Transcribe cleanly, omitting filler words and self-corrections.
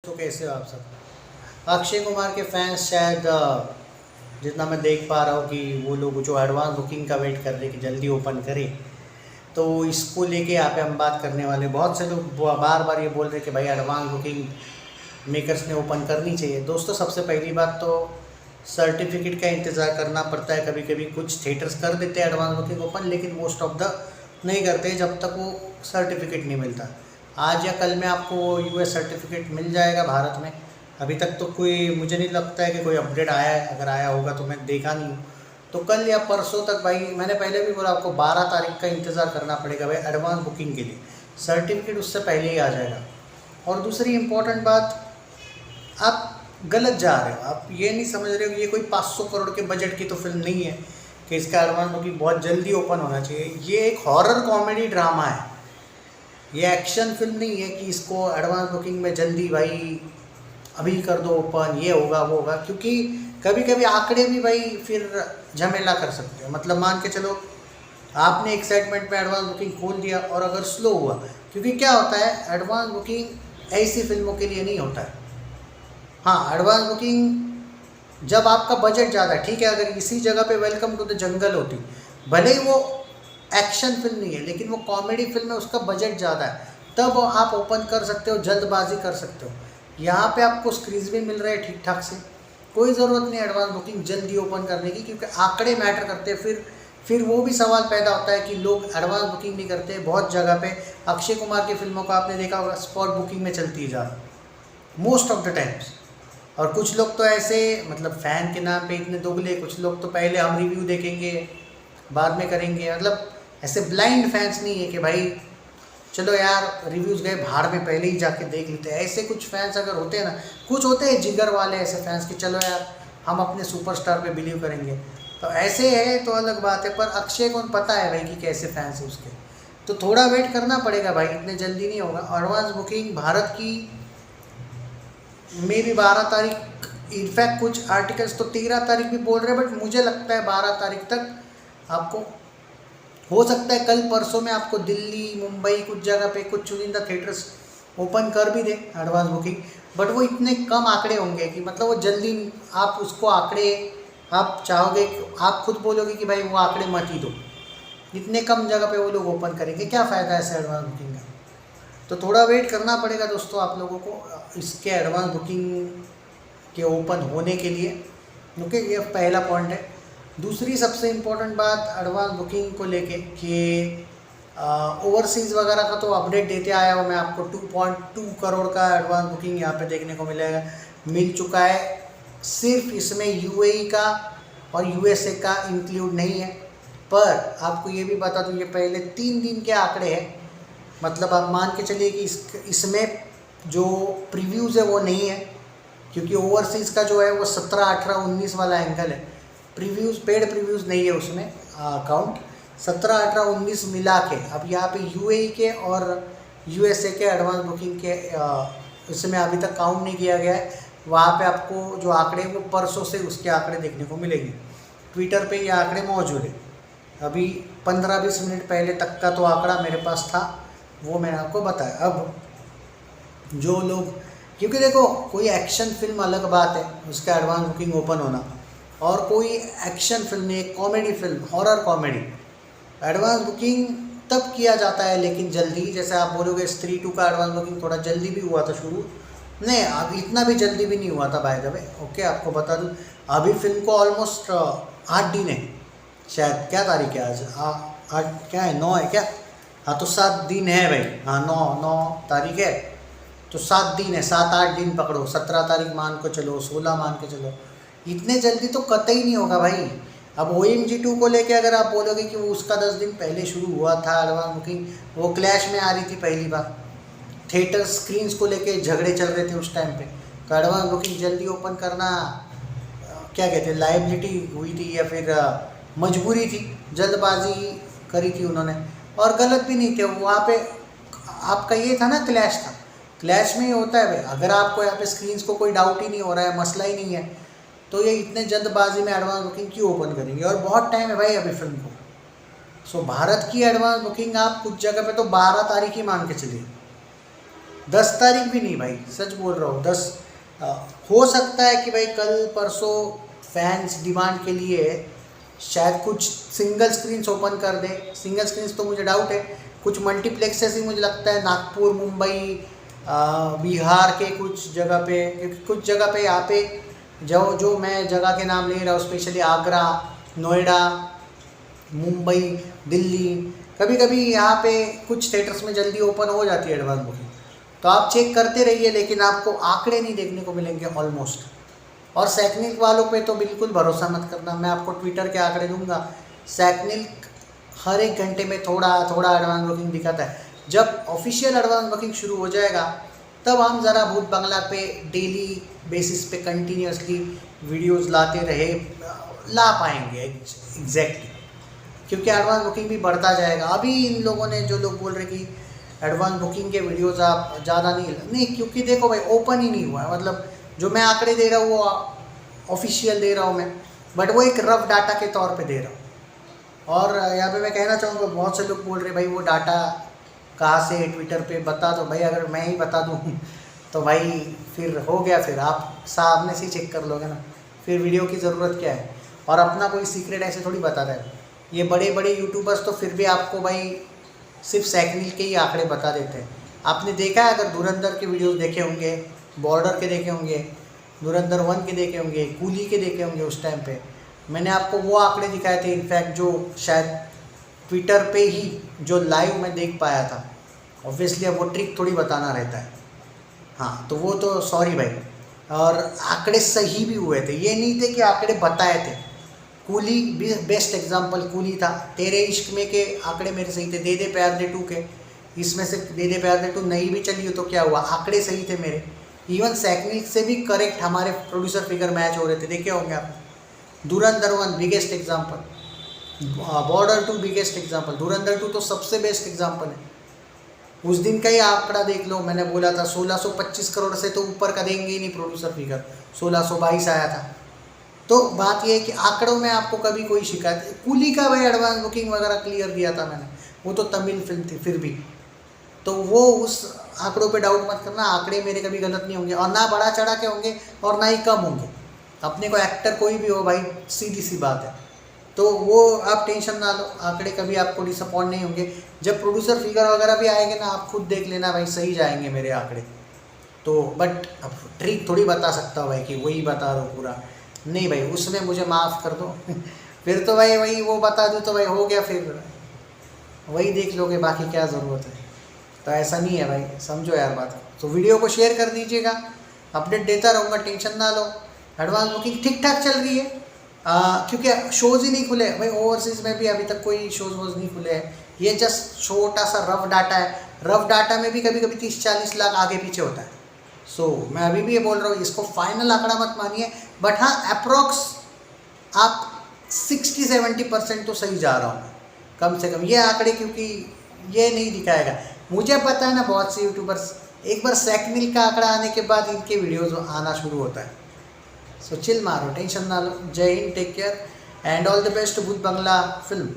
तो कैसे हो आप सब। अक्षय कुमार के फैंस शायद जितना मैं देख पा रहा हूँ कि वो लोग जो एडवांस बुकिंग का वेट कर रहे हैं कि जल्दी ओपन करें, तो इसको लेके यहाँ पे हम बात करने वाले। बहुत से लोग बार बार ये बोल रहे हैं कि भाई एडवांस बुकिंग मेकर्स ने ओपन करनी चाहिए। दोस्तों, सबसे पहली बात तो सर्टिफिकेट का इंतज़ार करना पड़ता है। कभी कभी कुछ थिएटर्स कर देते हैं एडवांस बुकिंग ओपन, लेकिन मोस्ट ऑफ द नहीं करते जब तक वो सर्टिफिकेट नहीं मिलता। आज या कल में आपको यूएस सर्टिफिकेट मिल जाएगा भारत में। अभी तक तो कोई, मुझे नहीं लगता है कि कोई अपडेट आया है। अगर आया होगा तो मैं देखा नहीं हूँ। तो कल या परसों तक भाई, मैंने पहले भी बोला आपको 12 तारीख का इंतज़ार करना पड़ेगा भाई एडवांस बुकिंग के लिए। सर्टिफिकेट उससे पहले ही आ जाएगा। और दूसरी इम्पोर्टेंट बात, आप गलत जा रहे हो। आप ये नहीं समझ रहे हो, ये कोई 500 करोड़ के बजट की तो फिल्म नहीं है कि इसका एडवांस बुकिंग बहुत जल्दी ओपन होना चाहिए। ये एक हॉरर कॉमेडी ड्रामा है, ये एक्शन फिल्म नहीं है कि इसको एडवांस बुकिंग में जल्दी भाई अभी कर दो ओपन, ये होगा वो होगा। क्योंकि कभी कभी आंकड़े भी भाई फिर झमेला कर सकते हो। मतलब मान के चलो आपने एक्साइटमेंट में एडवांस बुकिंग खोल दिया और अगर स्लो हुआ, क्योंकि क्या होता है एडवांस बुकिंग ऐसी फिल्मों के लिए नहीं होता है। हाँ, एडवांस बुकिंग जब आपका बजट ज़्यादा है, ठीक है। अगर इसी जगह पे वेलकम टू द जंगल होती, भले ही वो एक्शन फिल्म नहीं है लेकिन वो कॉमेडी फिल्म है, उसका बजट ज़्यादा है, तब आप ओपन कर सकते हो, जल्दबाजी कर सकते हो। यहाँ पे आपको स्क्रीन भी मिल रहे हैं ठीक ठाक से, कोई ज़रूरत नहीं एडवांस बुकिंग जल्दी ओपन करने की, क्योंकि आंकड़े मैटर करते हैं। फिर वो भी सवाल पैदा होता है कि लोग एडवांस बुकिंग नहीं करते। बहुत जगह पे अक्षय कुमार की फिल्मों को आपने देखा होगा, स्पॉट बुकिंग में चलती है ज़्यादा, मोस्ट ऑफ द टाइम्स। और कुछ लोग तो ऐसे, मतलब फ़ैन के नाम पे इतने दोगले, कुछ लोग तो पहले हम रिव्यू देखेंगे बाद में करेंगे। मतलब ऐसे ब्लाइंड फैंस नहीं है कि भाई चलो यार रिव्यूज़ गए भाड़ में, पहले ही जाके देख लेते हैं। ऐसे कुछ फैंस अगर होते हैं ना, कुछ होते हैं जिगर वाले ऐसे फैंस कि चलो यार हम अपने सुपरस्टार पे बिलीव करेंगे, तो ऐसे है तो अलग बात है। पर अक्षय को पता है भाई कि कैसे फैंस है उसके, तो थोड़ा वेट करना पड़ेगा भाई, इतने जल्दी नहीं होगा। एडवांस बुकिंग भारत की मे भी 12 तारीख, इनफैक्ट कुछ आर्टिकल्स तो 13 तारीख भी बोल रहे हैं, बट मुझे लगता है 12 तारीख तक आपको हो सकता है। कल परसों में आपको दिल्ली, मुंबई, कुछ जगह पे कुछ चुनिंदा थिएटर्स ओपन कर भी दे एडवांस बुकिंग, बट वो इतने कम आंकड़े होंगे कि मतलब वो जल्दी आप उसको आंकड़े, आप चाहोगे, आप खुद बोलोगे कि भाई वो आंकड़े मत ही दो। इतने कम जगह पे वो लोग ओपन करेंगे, क्या फ़ायदा है ऐसे एडवांस बुकिंग का। तो थोड़ा वेट करना पड़ेगा दोस्तों आप लोगों को इसके एडवांस बुकिंग के ओपन होने के लिए, क्योंकि ये पहला पॉइंट है। दूसरी सबसे इम्पोर्टेंट बात एडवांस बुकिंग को लेके कि ओवरसीज़ वगैरह का तो अपडेट देते आया हूँ मैं आपको। 2.2 करोड़ का एडवांस बुकिंग यहाँ पे देखने को मिलेगा, मिल चुका है। सिर्फ इसमें यूएई का और यूएसए का इंक्लूड नहीं है। पर आपको ये भी बता दूँ, ये पहले 3 दिन के आंकड़े हैं। मतलब आप मान के चलिए कि इसमें जो प्रीव्यूज़ है वो नहीं है, क्योंकि ओवरसीज़ का जो है वो 17, 18, 19 वाला एंगल है। प्रीव्यूज़, पेड प्रीव्यूज़ नहीं है उसमें अकाउंट। 17, 18, 19 मिला के अब यहाँ पे यूएई के और यूएसए के एडवांस बुकिंग के इसमें अभी तक काउंट नहीं किया गया है। वहाँ पे आपको जो आंकड़े वो परसों से उसके आंकड़े देखने को मिलेंगे। ट्विटर पे ये आंकड़े मौजूद है। अभी 15-20 मिनट पहले तक का तो आंकड़ा मेरे पास था, वो मैंने आपको बताया। अब जो लोग, क्योंकि देखो कोई एक्शन फिल्म अलग बात है उसका एडवांस बुकिंग ओपन होना, और कोई एक्शन फिल्म नहीं, एक comedy film, horror comedy, advance booking तब किया जाता है लेकिन जल्दी। जैसे आप बोलोगे स्त्री 2 का एडवांस बुकिंग थोड़ा जल्दी भी हुआ था शुरू, नहीं अब इतना भी जल्दी भी नहीं हुआ था बाय द वे। ओके, आपको बता दूँ अभी फिल्म को ऑलमोस्ट 8 दिन है शायद। क्या तारीख है आज? 8 क्या है, 9 है क्या? हाँ तो 7 दिन है भाई। हाँ 9 तारीख है तो 7 दिन है, 7-8 दिन पकड़ो। 17 तारीख मान को चलो, 16 मान के चलो। इतने जल्दी तो कतई नहीं होगा भाई। अब OMG 2 को लेके अगर आप बोलोगे कि वो उसका 10 दिन पहले शुरू हुआ था एडवांस बुकिंग, वो क्लैश में आ रही थी पहली बार, थिएटर स्क्रीन्स को लेके झगड़े चल रहे थे उस टाइम पे, तो एडवांस बुकिंग जल्दी ओपन करना क्या कहते हैं, लाइबिलिटी हुई थी या फिर मजबूरी थी, जल्दबाजी करी थी उन्होंने। और गलत भी नहीं थे वहाँ पे। आपका ये था ना, क्लैश था, क्लैश में ये होता है भाई। अगर आपको यहाँ पे स्क्रीन्स को कोई डाउट ही नहीं हो रहा है, मसला ही नहीं है, तो ये इतने जल्दबाजी में एडवांस बुकिंग क्यों ओपन करेंगे। और बहुत टाइम है भाई अभी फिल्म को। सो भारत की एडवांस बुकिंग आप कुछ जगह पे तो 12 तारीख ही मान के चलिए, 10 तारीख भी नहीं भाई, सच बोल रहा हूँ 10। हो सकता है कि भाई कल परसों फैंस डिमांड के लिए शायद कुछ सिंगल स्क्रीन्स ओपन कर दे। सिंगल स्क्रीन्स तो मुझे डाउट है, कुछ मल्टीप्लेक्सेस ही मुझे लगता है नागपुर, मुंबई, बिहार के कुछ जगह पे, क्योंकि कुछ जगह पे यहाँ पे जो मैं जगह के नाम ले रहा हूँ, स्पेशली आगरा, नोएडा, मुंबई, दिल्ली, कभी कभी यहाँ पे कुछ थिएटर्स में जल्दी ओपन हो जाती है एडवांस बुकिंग। तो आप चेक करते रहिए, लेकिन आपको आंकड़े नहीं देखने को मिलेंगे ऑलमोस्ट। और सैकनिक वालों पे तो बिल्कुल भरोसा मत करना, मैं आपको ट्विटर के आंकड़े दूंगा। सैकनिक हर एक घंटे में थोड़ा थोड़ा एडवांस बुकिंग दिखाता है। जब ऑफिशियल एडवांस बुकिंग शुरू हो जाएगा तब हम ज़रा भूत बंगला पे डेली बेसिस पे कंटिन्यूसली वीडियोस ला पाएंगे एग्जैक्टली, क्योंकि एडवांस बुकिंग भी बढ़ता जाएगा। अभी इन लोगों ने जो लोग बोल रहे कि एडवांस बुकिंग के वीडियोस आप ज़्यादा नहीं, क्योंकि देखो भाई ओपन ही नहीं हुआ है। मतलब जो मैं आंकड़े दे रहा हूँ वो ऑफिशियल दे रहा हूँ मैं, बट वो एक रफ डाटा के तौर पे दे रहा हूँ। और यहाँ पे मैं कहना चाहूँगा, बहुत से लोग बोल रहे भाई वो डाटा कहाँ से, ट्विटर पे बता दो भाई। अगर मैं ही बता दूँ तो भाई फिर हो गया, फिर आप सामने से ही चेक कर लोगे ना, फिर वीडियो की ज़रूरत क्या है। और अपना कोई सीक्रेट ऐसे थोड़ी बताता है। ये बड़े बड़े यूट्यूबर्स तो फिर भी आपको भाई सिर्फ सैकनिल के ही आंकड़े बता देते हैं। आपने देखा है, अगर धुरंधर के वीडियोस देखे होंगे, बॉर्डर के देखे होंगे, धुरंधर 1 के देखे होंगे, कूली के देखे होंगे, उस टाइम पे मैंने आपको वो आंकड़े दिखाए थे। इनफैक्ट जो शायद ट्विटर पे ही जो लाइव में देख पाया था। ऑब्वियसली अब वो ट्रिक थोड़ी बताना रहता है, हाँ, तो वो तो सॉरी भाई। और आंकड़े सही भी हुए थे, ये नहीं थे कि आंकड़े बताए थे। कूली बेस्ट एग्जांपल कूली था। तेरे इश्क में के आंकड़े मेरे सही थे, दे दे प्यार दे 2 के, इसमें से दे दे प्यार दे 2 नहीं भी चली हो तो क्या हुआ, आंकड़े सही थे मेरे। इवन सैकनिक से भी करेक्ट हमारे प्रोड्यूसर फिगर मैच हो रहे थे, देखे होंगे आप। धुरंधर 1 biggest example, border 2 biggest example, धुरंधर 2 तो सबसे बेस्ट एग्जाम्पल है। उस दिन का ही आंकड़ा देख लो, मैंने बोला था 1625 करोड़ से तो ऊपर का देंगे ही नहीं प्रोड्यूसर फिगर, 1622 आया था। तो बात यह है कि आंकड़ों में आपको कभी कोई शिकायत, कूली का भाई एडवांस बुकिंग वगैरह क्लियर दिया था मैंने, वो तो तमिल फिल्म थी फिर भी। तो वो उस आंकड़ों पे डाउट मत करना, आंकड़े मेरे कभी गलत नहीं होंगे, और ना बढ़ा चढ़ा के होंगे और ना ही कम होंगे। अपने को एक्टर कोई भी हो भाई, सीधी सी बात है, तो वो आप टेंशन ना लो, आंकड़े कभी आपको डिसअपॉइंट नहीं होंगे। जब प्रोड्यूसर फिगर वगैरह भी आएंगे ना, आप खुद देख लेना भाई, सही जाएंगे मेरे आंकड़े। तो बट अब ट्रिक थोड़ी बता सकता हूँ भाई कि वही बता दो पूरा, नहीं भाई, उसमें मुझे माफ़ कर दो फिर तो भाई वही वो बता दूँ तो भाई हो गया, फिर वही देख लोगे, बाकी क्या ज़रूरत है। तो ऐसा नहीं है भाई, समझो यार बात। तो वीडियो को शेयर कर दीजिएगा, अपडेट देता रहूँगा, टेंशन ना लो। एडवांस बुकिंग ठीक ठाक चल रही है, क्योंकि शोज़ ही नहीं खुले भाई, ओवरसीज़ में भी अभी तक कोई शोज़ वोज़ नहीं खुले हैं। ये जस्ट छोटा सा रफ डाटा है, रफ डाटा में भी कभी कभी 30-40 लाख आगे पीछे होता है। सो मैं अभी भी ये बोल रहा हूँ, इसको फाइनल आंकड़ा मत मानिए, बट हाँ अप्रोक्स आप 60-70% तो सही जा रहा हूँ कम से कम ये आंकड़े, क्योंकि ये नहीं दिखाएगा। मुझे पता है ना, बहुत से यूट्यूबर्स एक बार सैकनिल का आंकड़ा आने के बाद इनके वीडियोस आना शुरू होता है। सो चिल मारो, टेंशन ना लो। जय हिंद, take care and all the best Bhoot Bangla film.